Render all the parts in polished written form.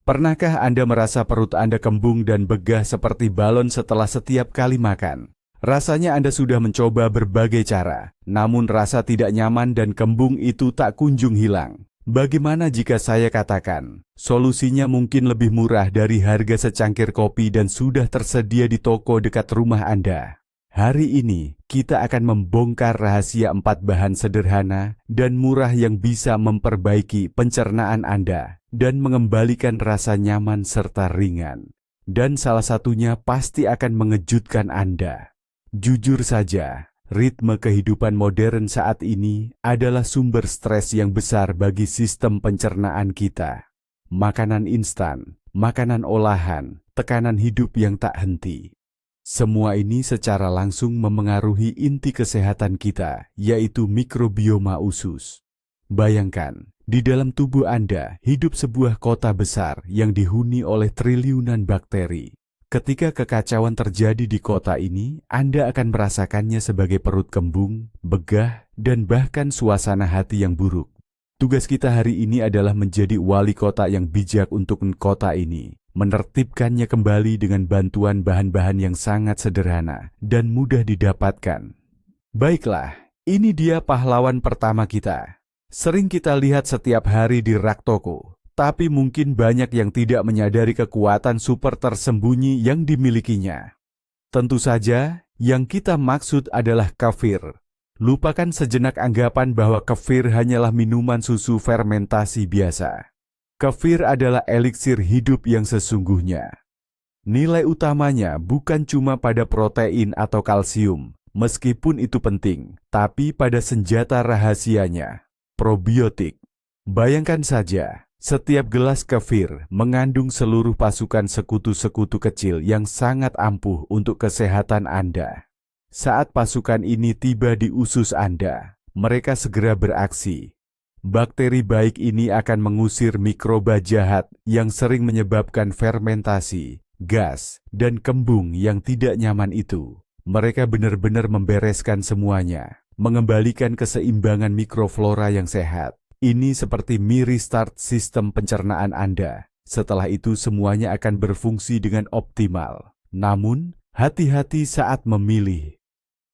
Pernahkah Anda merasa perut Anda kembung dan begah seperti balon setelah setiap kali makan? Rasanya Anda sudah mencoba berbagai cara, namun rasa tidak nyaman dan kembung itu tak kunjung hilang. Bagaimana jika saya katakan, solusinya mungkin lebih murah dari harga secangkir kopi dan sudah tersedia di toko dekat rumah Anda? Hari ini, kita akan membongkar rahasia 4 bahan sederhana dan murah yang bisa memperbaiki pencernaan Anda dan mengembalikan rasa nyaman serta ringan. Dan salah satunya pasti akan mengejutkan Anda. Jujur saja, ritme kehidupan modern saat ini adalah sumber stres yang besar bagi sistem pencernaan kita. Makanan instan, makanan olahan, tekanan hidup yang tak henti. Semua ini secara langsung memengaruhi inti kesehatan kita, yaitu mikrobioma usus. Bayangkan, di dalam tubuh Anda hidup sebuah kota besar yang dihuni oleh triliunan bakteri. Ketika kekacauan terjadi di kota ini, Anda akan merasakannya sebagai perut kembung, begah, dan bahkan suasana hati yang buruk. Tugas kita hari ini adalah menjadi wali kota yang bijak untuk kota ini, menertibkannya kembali dengan bantuan bahan-bahan yang sangat sederhana dan mudah didapatkan. Baiklah, ini dia pahlawan pertama kita. Sering kita lihat setiap hari di rak toko, tapi mungkin banyak yang tidak menyadari kekuatan super tersembunyi yang dimilikinya. Tentu saja, yang kita maksud adalah kefir. Lupakan sejenak anggapan bahwa kefir hanyalah minuman susu fermentasi biasa. Kefir adalah eliksir hidup yang sesungguhnya. Nilai utamanya bukan cuma pada protein atau kalsium, meskipun itu penting, tapi pada senjata rahasianya, probiotik. Bayangkan saja, setiap gelas kefir mengandung seluruh pasukan sekutu-sekutu kecil yang sangat ampuh untuk kesehatan Anda. Saat pasukan ini tiba di usus Anda, mereka segera beraksi. Bakteri baik ini akan mengusir mikroba jahat yang sering menyebabkan fermentasi, gas, dan kembung yang tidak nyaman itu. Mereka benar-benar membereskan semuanya, mengembalikan keseimbangan mikroflora yang sehat. Ini seperti restart sistem pencernaan Anda. Setelah itu semuanya akan berfungsi dengan optimal. Namun, hati-hati saat memilih.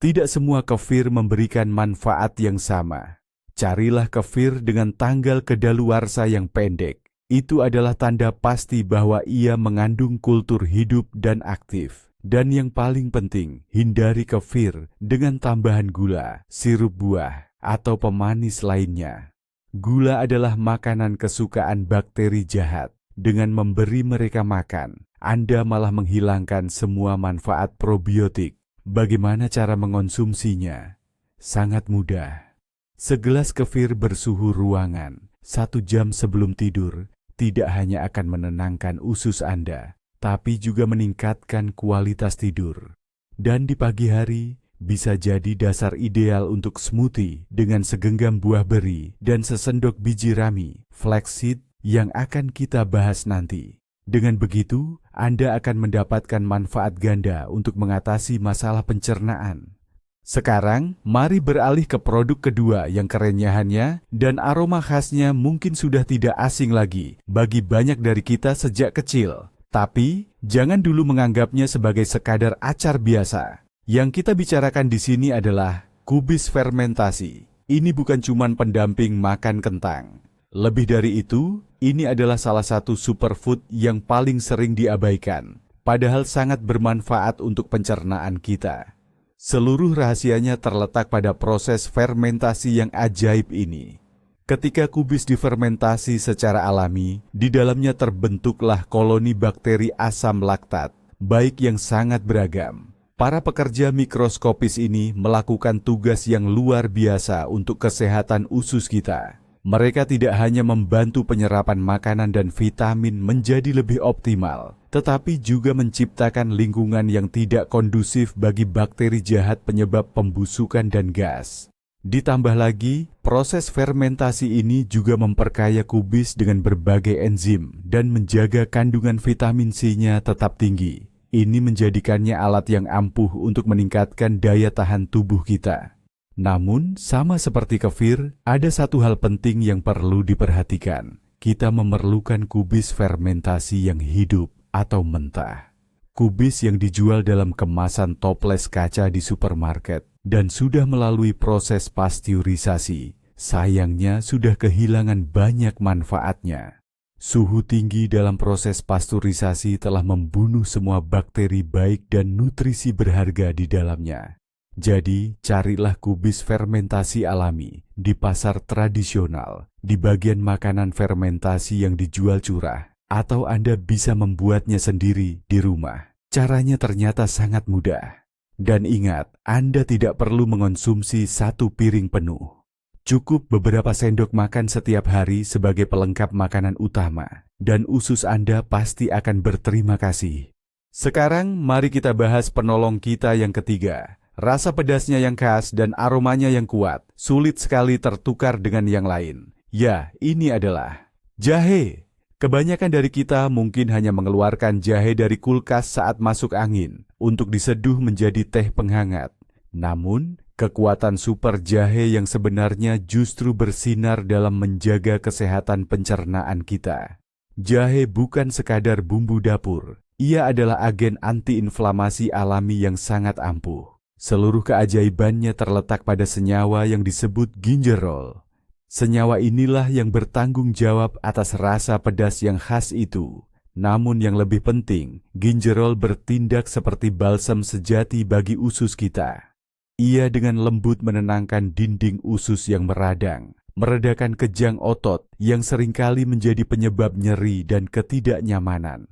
Tidak semua kefir memberikan manfaat yang sama. Carilah kefir dengan tanggal kedaluarsa yang pendek. Itu adalah tanda pasti bahwa ia mengandung kultur hidup dan aktif. Dan yang paling penting, hindari kefir dengan tambahan gula, sirup buah, atau pemanis lainnya. Gula adalah makanan kesukaan bakteri jahat. Dengan memberi mereka makan, Anda malah menghilangkan semua manfaat probiotik. Bagaimana cara mengonsumsinya? Sangat mudah. Segelas kefir bersuhu ruangan 1 jam sebelum tidur tidak hanya akan menenangkan usus Anda, tapi juga meningkatkan kualitas tidur. Dan di pagi hari, bisa jadi dasar ideal untuk smoothie dengan segenggam buah beri dan sesendok biji rami, flaxseed, yang akan kita bahas nanti. Dengan begitu, Anda akan mendapatkan manfaat ganda untuk mengatasi masalah pencernaan. Sekarang, mari beralih ke produk kedua yang kerenyahannya dan aroma khasnya mungkin sudah tidak asing lagi bagi banyak dari kita sejak kecil. Tapi, jangan dulu menganggapnya sebagai sekadar acar biasa. Yang kita bicarakan di sini adalah kubis fermentasi. Ini bukan cuma pendamping makan kentang. Lebih dari itu, ini adalah salah satu superfood yang paling sering diabaikan, padahal sangat bermanfaat untuk pencernaan kita. Seluruh rahasianya terletak pada proses fermentasi yang ajaib ini. Ketika kubis difermentasi secara alami, di dalamnya terbentuklah koloni bakteri asam laktat, baik yang sangat beragam. Para pekerja mikroskopis ini melakukan tugas yang luar biasa untuk kesehatan usus kita. Mereka tidak hanya membantu penyerapan makanan dan vitamin menjadi lebih optimal, tetapi juga menciptakan lingkungan yang tidak kondusif bagi bakteri jahat penyebab pembusukan dan gas. Ditambah lagi, proses fermentasi ini juga memperkaya kubis dengan berbagai enzim dan menjaga kandungan vitamin C-nya tetap tinggi. Ini menjadikannya alat yang ampuh untuk meningkatkan daya tahan tubuh kita. Namun, sama seperti kefir, ada satu hal penting yang perlu diperhatikan. kita memerlukan kubis fermentasi yang hidup atau mentah. Kubis yang dijual dalam kemasan toples kaca di supermarket dan sudah melalui proses pasteurisasi, sayangnya sudah kehilangan banyak manfaatnya. Suhu tinggi dalam proses pasteurisasi telah membunuh semua bakteri baik dan nutrisi berharga di dalamnya. Jadi, carilah kubis fermentasi alami di pasar tradisional, di bagian makanan fermentasi yang dijual curah, atau Anda bisa membuatnya sendiri di rumah. Caranya ternyata sangat mudah. Dan ingat, Anda tidak perlu mengonsumsi 1 piring penuh. Cukup beberapa sendok makan setiap hari sebagai pelengkap makanan utama, dan usus Anda pasti akan berterima kasih. Sekarang, mari kita bahas penolong kita yang ketiga. Rasa pedasnya yang khas dan aromanya yang kuat, sulit sekali tertukar dengan yang lain. Ya, ini adalah jahe. Kebanyakan dari kita mungkin hanya mengeluarkan jahe dari kulkas saat masuk angin untuk diseduh menjadi teh penghangat. Namun, kekuatan super jahe yang sebenarnya justru bersinar dalam menjaga kesehatan pencernaan kita. Jahe bukan sekadar bumbu dapur, ia adalah agen antiinflamasi alami yang sangat ampuh. Seluruh keajaibannya terletak pada senyawa yang disebut gingerol. Senyawa inilah yang bertanggung jawab atas rasa pedas yang khas itu. Namun yang lebih penting, gingerol bertindak seperti balsam sejati bagi usus kita. Ia dengan lembut menenangkan dinding usus yang meradang, meredakan kejang otot yang seringkali menjadi penyebab nyeri dan ketidaknyamanan.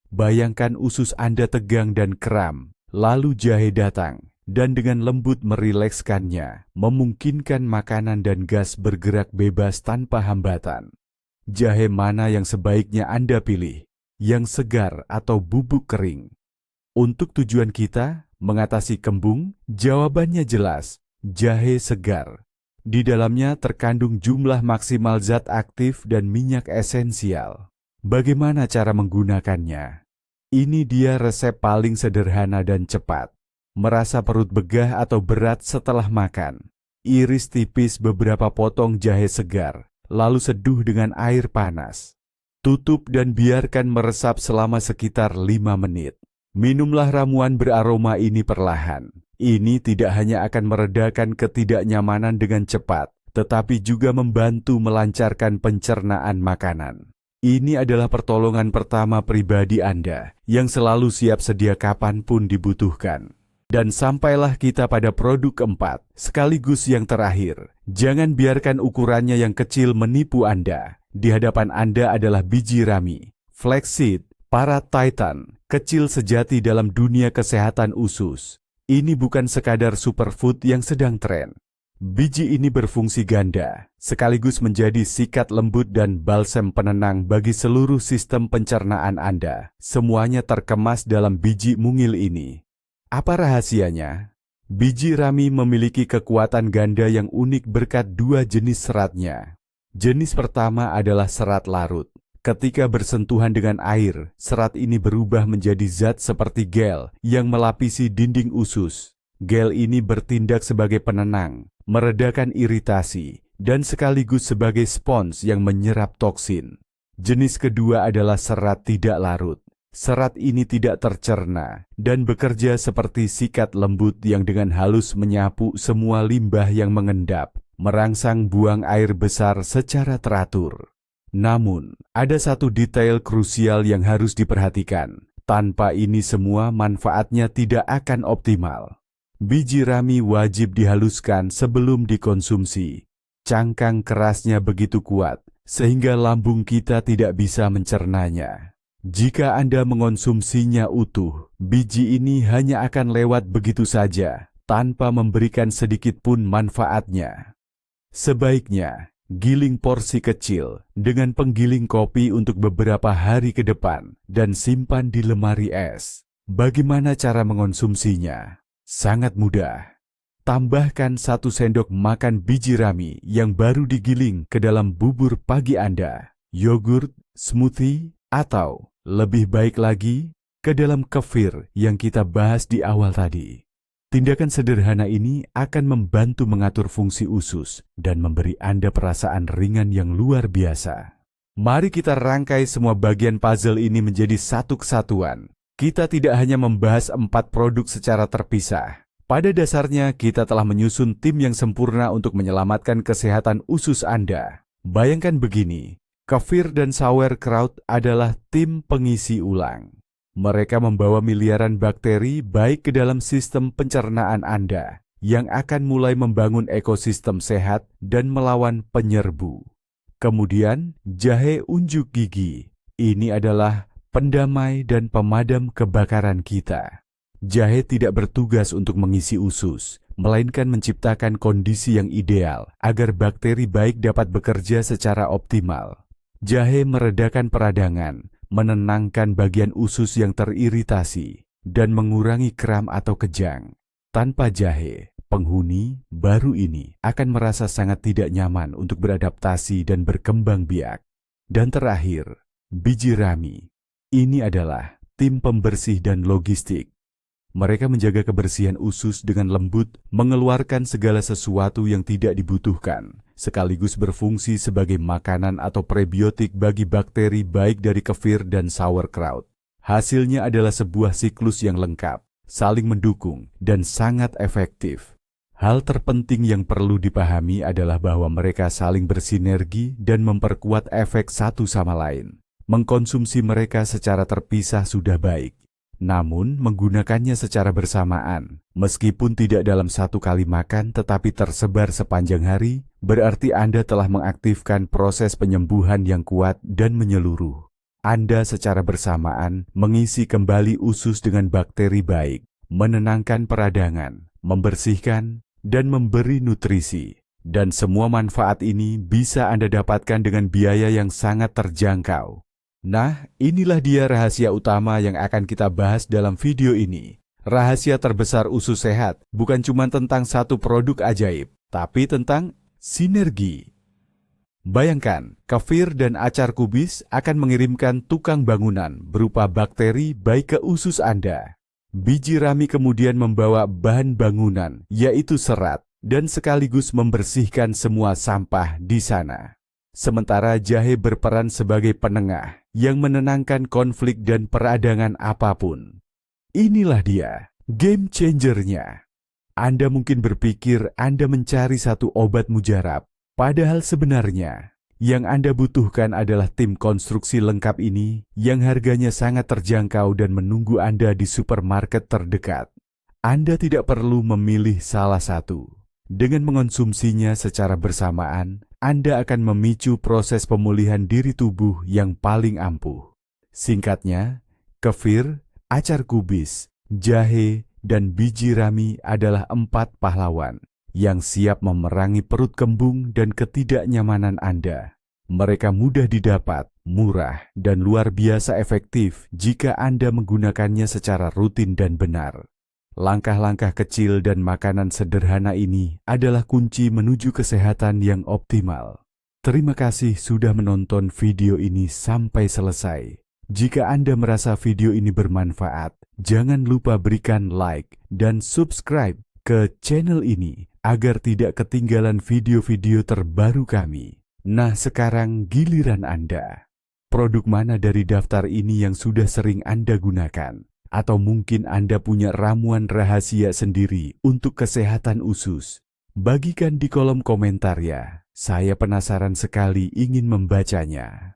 Bayangkan usus Anda tegang dan kram, lalu jahe datang, dan dengan lembut merilekskannya, memungkinkan makanan dan gas bergerak bebas tanpa hambatan. Jahe mana yang sebaiknya Anda pilih? Yang segar atau bubuk kering? Untuk tujuan kita, mengatasi kembung, jawabannya jelas, jahe segar. Di dalamnya terkandung jumlah maksimal zat aktif dan minyak esensial. Bagaimana cara menggunakannya? Ini dia resep paling sederhana dan cepat. Merasa perut begah atau berat setelah makan? Iris tipis beberapa potong jahe segar, lalu seduh dengan air panas. Tutup dan biarkan meresap selama sekitar 5 menit. Minumlah ramuan beraroma ini perlahan. Ini tidak hanya akan meredakan ketidaknyamanan dengan cepat, tetapi juga membantu melancarkan pencernaan makanan. Ini adalah pertolongan pertama pribadi Anda yang selalu siap sedia kapanpun dibutuhkan. Dan sampailah kita pada produk keempat, sekaligus yang terakhir. Jangan biarkan ukurannya yang kecil menipu Anda. Di hadapan Anda adalah biji rami, flaxseed, para titan, kecil sejati dalam dunia kesehatan usus. Ini bukan sekadar superfood yang sedang tren. Biji ini berfungsi ganda, sekaligus menjadi sikat lembut dan balsam penenang bagi seluruh sistem pencernaan Anda. Semuanya terkemas dalam biji mungil ini. Apa rahasianya? Biji rami memiliki kekuatan ganda yang unik berkat 2 jenis seratnya. Jenis pertama adalah serat larut. Ketika bersentuhan dengan air, serat ini berubah menjadi zat seperti gel yang melapisi dinding usus. Gel ini bertindak sebagai penenang, meredakan iritasi, dan sekaligus sebagai spons yang menyerap toksin. Jenis kedua adalah serat tidak larut. Serat ini tidak tercerna dan bekerja seperti sikat lembut yang dengan halus menyapu semua limbah yang mengendap, merangsang buang air besar secara teratur. Namun, ada satu detail krusial yang harus diperhatikan. Tanpa ini semua manfaatnya tidak akan optimal. Biji rami wajib dihaluskan sebelum dikonsumsi. Cangkang kerasnya begitu kuat, sehingga lambung kita tidak bisa mencernanya. Jika Anda mengonsumsinya utuh, biji ini hanya akan lewat begitu saja, tanpa memberikan sedikit pun manfaatnya. Sebaiknya, giling porsi kecil dengan penggiling kopi untuk beberapa hari ke depan dan simpan di lemari es. Bagaimana cara mengonsumsinya? Sangat mudah. Tambahkan 1 sendok makan biji rami yang baru digiling ke dalam bubur pagi Anda, yogurt, smoothie, atau lebih baik lagi, ke dalam kefir yang kita bahas di awal tadi. Tindakan sederhana ini akan membantu mengatur fungsi usus dan memberi Anda perasaan ringan yang luar biasa. Mari kita rangkai semua bagian puzzle ini menjadi satu kesatuan. Kita tidak hanya membahas 4 produk secara terpisah. Pada dasarnya, kita telah menyusun tim yang sempurna untuk menyelamatkan kesehatan usus Anda. Bayangkan begini, Kefir dan Sauerkraut adalah tim pengisi ulang. Mereka membawa miliaran bakteri baik ke dalam sistem pencernaan Anda, yang akan mulai membangun ekosistem sehat dan melawan penyerbu. Kemudian, jahe unjuk gigi. Ini adalah pendamai dan pemadam kebakaran kita. Jahe tidak bertugas untuk mengisi usus, melainkan menciptakan kondisi yang ideal agar bakteri baik dapat bekerja secara optimal. Jahe meredakan peradangan, menenangkan bagian usus yang teriritasi, dan mengurangi kram atau kejang. Tanpa jahe, penghuni baru ini akan merasa sangat tidak nyaman untuk beradaptasi dan berkembang biak. Dan terakhir, biji rami. Ini adalah tim pembersih dan logistik. Mereka menjaga kebersihan usus dengan lembut, mengeluarkan segala sesuatu yang tidak dibutuhkan, sekaligus berfungsi sebagai makanan atau prebiotik bagi bakteri baik dari kefir dan sauerkraut. Hasilnya adalah sebuah siklus yang lengkap, saling mendukung, dan sangat efektif. Hal terpenting yang perlu dipahami adalah bahwa mereka saling bersinergi dan memperkuat efek satu sama lain. Mengkonsumsi mereka secara terpisah sudah baik, namun menggunakannya secara bersamaan, meskipun tidak dalam satu kali makan tetapi tersebar sepanjang hari, berarti Anda telah mengaktifkan proses penyembuhan yang kuat dan menyeluruh. Anda secara bersamaan mengisi kembali usus dengan bakteri baik, menenangkan peradangan, membersihkan, dan memberi nutrisi. Dan semua manfaat ini bisa Anda dapatkan dengan biaya yang sangat terjangkau. Nah, inilah dia rahasia utama yang akan kita bahas dalam video ini. Rahasia terbesar usus sehat bukan cuma tentang satu produk ajaib, tapi tentang sinergi. Bayangkan, kefir dan acar kubis akan mengirimkan tukang bangunan berupa bakteri baik ke usus Anda. Biji rami kemudian membawa bahan bangunan, yaitu serat, dan sekaligus membersihkan semua sampah di sana. Sementara jahe berperan sebagai penengah yang menenangkan konflik dan peradangan apapun. Inilah dia, game changer-nya. Anda mungkin berpikir Anda mencari satu obat mujarab, padahal sebenarnya yang Anda butuhkan adalah tim konstruksi lengkap ini yang harganya sangat terjangkau dan menunggu Anda di supermarket terdekat. Anda tidak perlu memilih salah satu. Dengan mengonsumsinya secara bersamaan, Anda akan memicu proses pemulihan diri tubuh yang paling ampuh. Singkatnya, kefir, acar kubis, jahe, dan biji rami adalah 4 pahlawan yang siap memerangi perut kembung dan ketidaknyamanan Anda. Mereka mudah didapat, murah, dan luar biasa efektif jika Anda menggunakannya secara rutin dan benar. Langkah-langkah kecil dan makanan sederhana ini adalah kunci menuju kesehatan yang optimal. Terima kasih sudah menonton video ini sampai selesai. Jika Anda merasa video ini bermanfaat, jangan lupa berikan like dan subscribe ke channel ini agar tidak ketinggalan video-video terbaru kami. Nah, sekarang giliran Anda. Produk mana dari daftar ini yang sudah sering Anda gunakan? Atau mungkin Anda punya ramuan rahasia sendiri untuk kesehatan usus? Bagikan di kolom komentar ya. Saya penasaran sekali ingin membacanya.